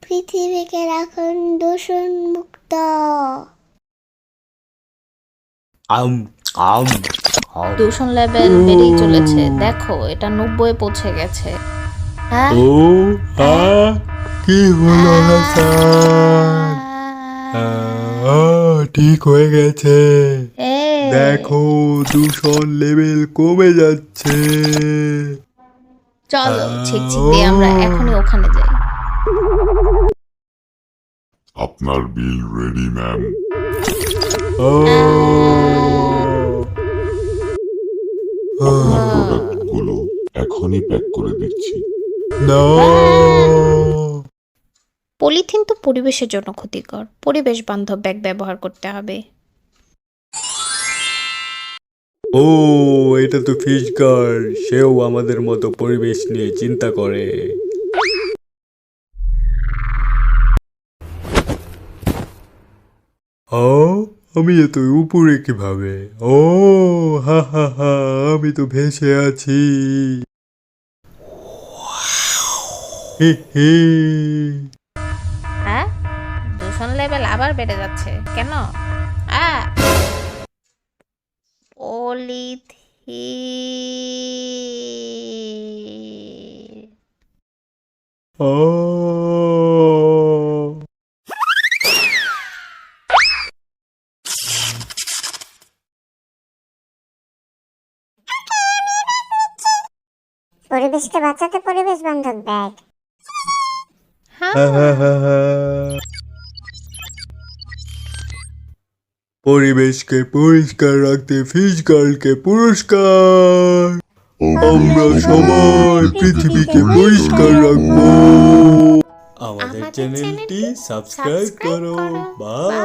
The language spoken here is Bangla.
পৃথিবীকে রাখুন দূষণ মুক্ত। আম আম আম। দূষণ লেভেল বেড়েই চলেছে, দেখো এটা 90 পৌঁছে গেছে। হ্যাঁ ও কি হলো হাসান? ঠিক হয়ে গেছে, দেখো দূষণ লেভেল কমে যাচ্ছে। চলো ছিকছিক দিয়ে আমরা এখনই ওখানে যাই। আপনার বিল রেডি ম্যাম। আপনার প্রোডাক্টগুলো এখনই প্যাক করে দিচ্ছি। পলিথিন তো পরিবেশের জন্য ক্ষতিকর, পরিবেশ বান্ধব ব্যাগ ব্যবহার করতে হবে। ও এটা তো ফিশ গার্ল, সেও আমাদের মতো পরিবেশ নিয়ে চিন্তা করে। আমি এত উপরে কিভাবে? ও হা হা হা, আমি তো ভেসে আছি। হি হি। হ্যাঁ, দূষণ লেভেল আবার বেড়ে যাচ্ছে কেন? পলিথিন। পরিবেশকে বাঁচাতে পরিবেশ বান্ধব ব্যাগ। পরিবেশকে পরিষ্কার রাখতে ফিশ গার্লকে পুরস্কার। আমরা সবাই পৃথিবীকে পরিষ্কার রাখবো। আমাদের চ্যানেলটি সাবস্ক্রাইব করো। বাই।